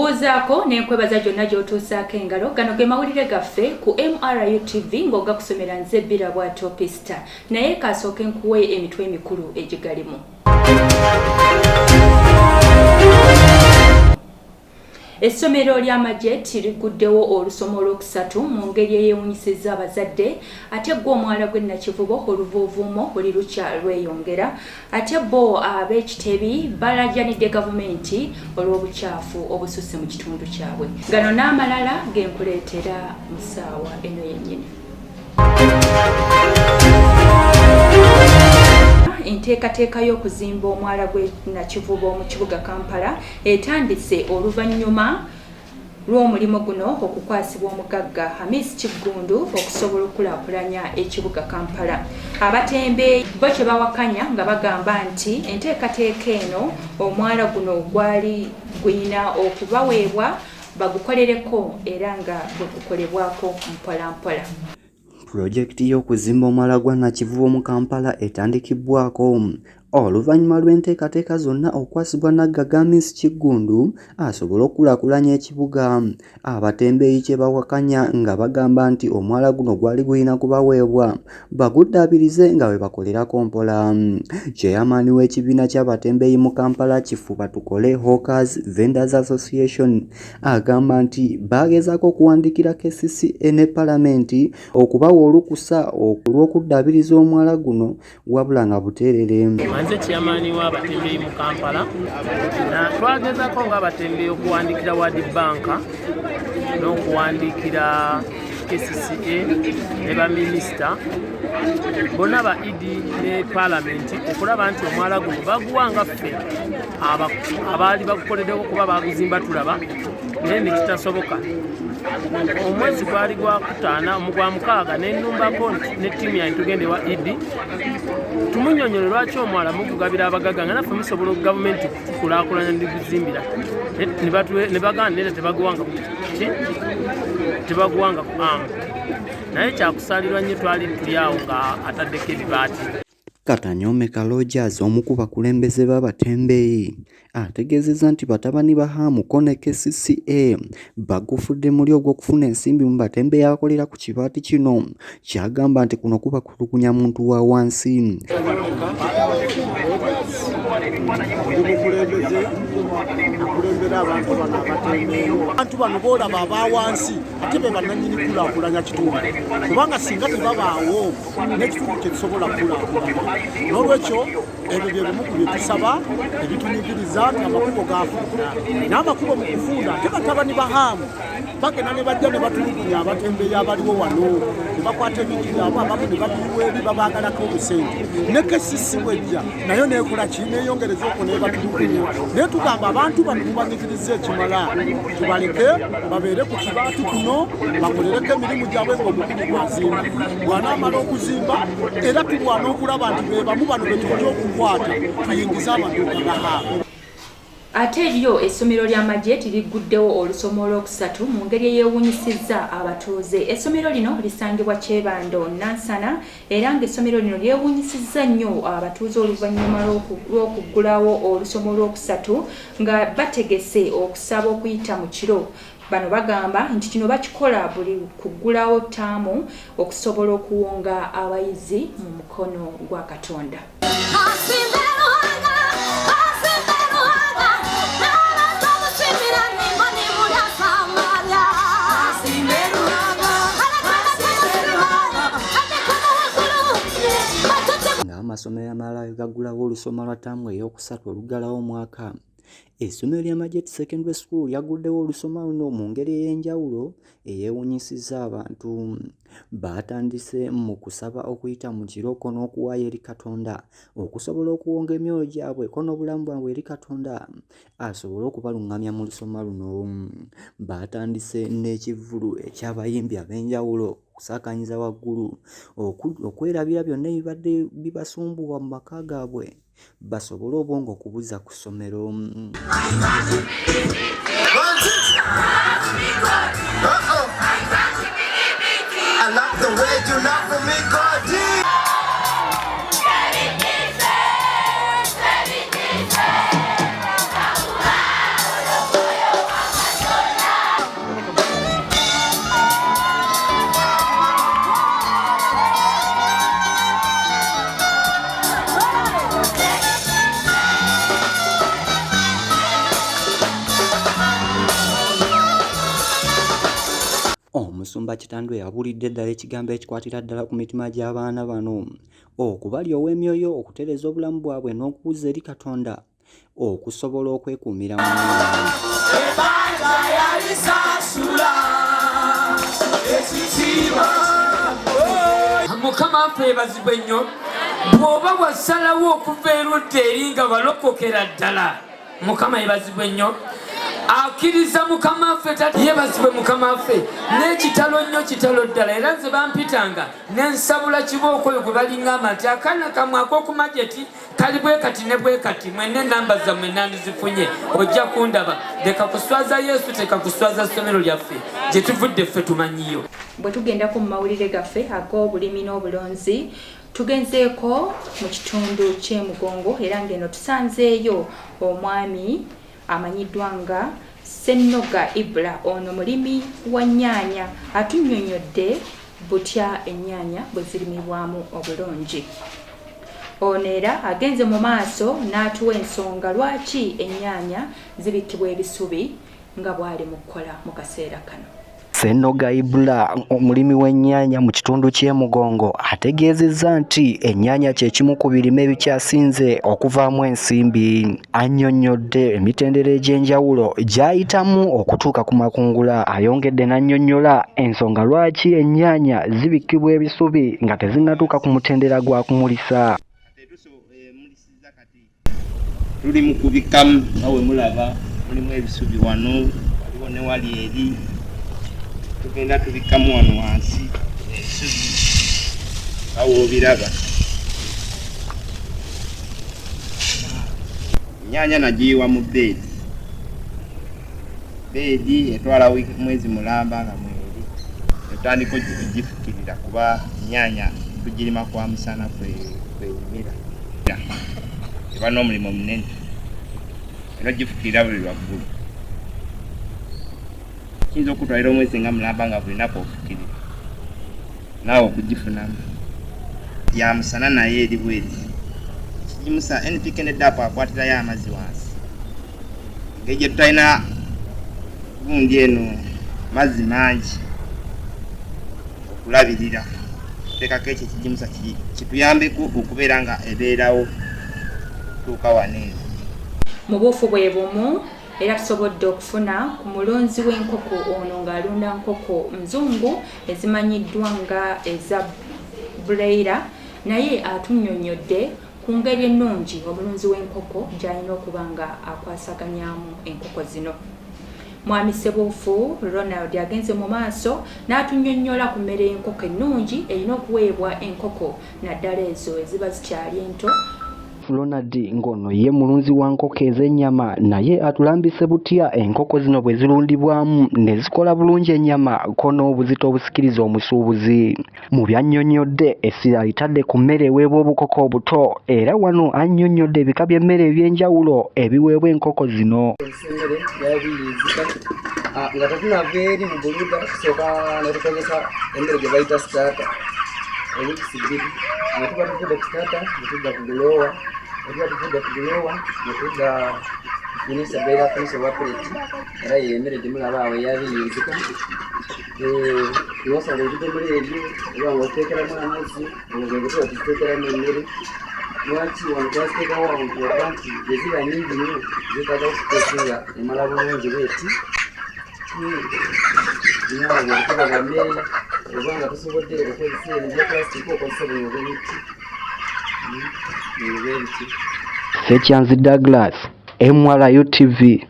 Nkubuuzaako n'enkwebaza gyonna gy'otuusaako engalo. Gano ge mawulire gaffe ku MRU TV ng'ogakusomera nze Bira Bwato Pista. Naye kasooke nkuwe emitwe emikulu egigalimu. Essomero lya Majet liguddewo olusomo olwokusatu mu ngeri eyeewunyisizza abazadde ate gwo omwala gwe Nakivubo oluvuuvuumo buli lukya lweyongera ate bo ab'ekitebi balajjanidde gavumenti olw'obukyafu obususse mu kitundu kyabwe. Gano n'amalala genkuleetera mu ssaawa eno yennyini. Enteekateeka y'okuzimba omwala gwe Nakivubo mu kibuga Kampala etandise oluvannyuma lw'omulimu guno okukwasibwa omugagga Hamis Kiggundu okusobola okukulaakulanya ekibuga Kampala. Abatembeeyi bo kye bawakanya nga bagamba nti enteekateeka eno omwala guno gwali guyina okubaweebwa bagukolereko era nga bwe gukolebwako mpolampola. Pulojekiti y'okuzimba omwala gwa Nakivubo mu Kampala etandikibwako oluvannyuma lw'enteekateeka zonna okwasibwa Nagagga Hamis Kiggundu asobola okukulaakulanya ekibuga. Abatembeeyi kye bawakanya nga bagamba nti omwala guno gwali gulina kubaweebwa baguddaabirize nga bwe bakolerako mpola. Chairman w'ekibiina ky'abatembeeyi mu Kampala Kifuba Tukole Hawkers Vendors Association agamba nti bagezaako okuwandiikira KCCA ne Palamenti okubawa olukusa olw'okuddaabiriza omwala guno wabula nga buteerere. Nze chairman w'abatembeeyi mu Kampala twagezaako ng'abatembeeyi okuwandiikira World Bank n'okuwandiikira KCCA ne baminisita bonna ba idi ne Palamenti okulaba nti omwala guno baguwanga ffe abaali bagukoleddewo kuba baguzimba tulaba naye ne kitasoboka. Omwezi gwali gwakutaana omugwa mukaaga nenumbako ne ttiimu yange tugende wa idi tumunyonyole lwaki omwala mugugabira abagagga nga naffe musobola gavumenti kukulaakulanya ndiguzimbira ne baganda nera tebaguwanga ku amu naye kyakusalirwa nnyo twali tuli awo nga ataddeko ebibaati. Katanyome Kalojaz omu ku bakulembeze b'abatembeeyi ategeezezza nti batabani ba Hamuko ne KCCA bagufudde muli ogw'okufuna ensimbi mu batembeeyi abakolera ku kibaati kino. Kyagamba nti kuno kuba kutulugunya muntu wa wansi. Abantu bano boolaba abawansi ate be bannannyini kulaakulanya kitundu kubanga singa tebabaawo n'ekitundu tekisobola kulaakulanya. N'olwekyo ebyo bye bimu ku bye tusaba ebitunyigiriza nti amakubo gaafunda n'amakubo mu kufunda ate batabani ba Hamu bagenda ne bajja ne batulugunya abatembeeyi abaliwo wano ne bakwata ebintu byabwe abamu ne babiwa eri babaagalako obusente ne KCCA bwejja nayo neekola ki neeyongereza okwo naye batulugunya. Naye tugamba abantu bano mubanyigiriza ekimala tubaleke babeere ku kibaati kuno bakolereko emirimu gyabwe ng'omukubi gwazimba bw'anaamala okuzimba era tulwana okulaba nti be bamu bano be tujja okukwata tuyingize amaduuka ga Hamu. Ate eryo essomero lya Majet liguddewo olusomo olwokusatu mu ngeri eyeewunyisizza abatuuze. Essomero lino lisangibwa Kyebando Nansana era ng'essomero lino lyewunyisizza nnyo abatuuze oluvannyuma lw'okuggulawo olusomo olwokusatu nga bategese okusaba okuyita mu kiro. Bano bagamba nti kino bakikola buli kuggulawo ttaamu okusobola okuwonga abayizi mu mukono gwa Katonda. Amasomero amalala gaggulawo olusomo lwa ttaamu ey'okusatu olugalawo omwaka. Essomero lya Majet Secondary School lyaguddewo olusoma luno mu ngeri ey'enjawulo eyeewunyisizza abantu. Baatandise mu kusaba okuyita mu kiroko n'okuwaayo eri Katonda okusobola okuwonga emyoyo gyabwe ko n'obulamu bwabwe eri Katonda asobole okubalungamya mu lusoma luno. Baatandise n'ekivvulu eky'abayimbi ab'enjawulo okusaakanyiza waggulu okwerabira byonna ebibadde bibasumbuwa mu maka gaabwe basobole obwongo okubuza ku ssomero. Omusumba Kitandwe yabuulidde ddala ekigambo ekikwatira ddala ku mitima gy'abaana bano okubalya ow'emyoyo okutereeza obulamu bwabwe n'okubuuza eri Katonda okusobola okwekuumira mu Mukama waffe yeebazibwe nnyo bw'oba wasalawo okuva erudda eri nga walokokera ddala. Mukama yeebazibwe nnyo. Akkiriza Mukama waffe yeebazibwe Mukama waffe n'ekitalo nnyo kitalo ddala era nze bampitanga ne nsabula kibooko oyo gwe balingamba nti akaana kamwe ak'oku majeti kali bwe kati ne bwe kati mwenne namba zammwe nandizifunye ojja kundaba leka kuswaza Yesu teka kuswaza ssomero lyaffe gye tuvudde ffe tumanyiyo. Bwe tugendako mu mawulire gaffe ag'obulimi n'obulonzi tugenzeeko mu kitundu ky'emugongo era ng'eno tusanzeeyo omwami amanyiddwa nga Ssennoga Ibra, ono mulimi wa nnyaanya atunnyonnyodde butya ennyaanya bwe zirimibwamu obulungi. Ono era agenze mu maaso n'atuwa ensonga lwaki ennyaanya zibikibwa ebisubi nga bw'ali mu kukola mu kaseera kano. Ssennoga Ibra, omulimi w'ennyaanya mu kitundu ky'emugongo, ategeezezza nti ennyaanya kye kimu ku birime ebikyasinze okuvaamu ensimbi. Annyonnyodde emitendera egy'enjawulo gy'ayitamu okutuuka ku makungula. Ayongedde n'annyonnyola ensonga lwaki ennyaanya zibikibwa ebisubi nga tezinnatuuka ku mutendera gwa kumulisa. Tuli mu kubikamu nga we mulaba mulimu ebisubi wano waliwo ne wali eri tugenda tubikamu wano wansi ebisubi nga woobiraba. Ennyaanya nagiyiwa mu beedi etwala mwezi mulamba nga mweri etandika ogifukirira kuba ennyaanya tugirima kwa musana kweyimira eba n'omulimu munene era ogifukirira buli lwaggulu. Kiyinza okutwalira omwezi nga mulamba nga buli naku ofukirira naawe okugifunamu ya musana naye eri bweri kigimusa NPK ne DAP akwatirayo amazzi wansi engeri gye tutalina gundi eno mazzi mangi okulabirira teekako ekyo kigimusa kituyambeko okubeera nga ebeerawo tuuka waneezo. Mu buufu bwe bumu era tusobodde okufuna ku mulonzi w'enkoko ono ng'alunda nkoko nzungu ezimanyiddwa nga eza Broiler, naye atunnyonnyodde ku ngeri ennungi omulunzi w'enkoko gy'alina okuba nga akwasaganyamu enkoko zino. Mwami Ssebuufu Ronald agenze mu maaso n'atunnyonnyola ku mmere y'enkoko ennungi erina okuweebwa enkoko naddala ezo eziba zikyali ento. Ronald ngono ye mulunzi wa nkoko ez'ennyama, naye atulambise butya enkoko zino bwe zirundibwamu ne zikola bulungi ennyama ko n'obuzito obusikiriza omusuubuzi. Mu byannyonnyodde essira litadde ku mmere eweebwa obukoko obuto era wano annyonnyodde ebika by'emmere eby'enjawulo ebiweebwa enkoko zino. Ensemmere yabirizika nga tetunava eri mu buluda tusooka ne tukozesa emmere gye bayita sitaata ebikisi bbiri ne tuba tuvudde ku sitaata ne tudda ku gulowa netudda finisa beera finisa owa pleti era yemmere gyemulaba awo eyabiyinzika wasala ebidomole ebyo oba nga oteekeramu amazzi ogengetuba tuziteekeramu emmere lwaki wano twaziteekawo awantu oba nti eziba nyingi nnyo zetaaga okuteesinga emala bulungi bweti naawe okuba nga mmere oba nga tusobodde okozesa ebya plastic okozesa buli obwemiti Sekyanzi Douglas, MRU TV.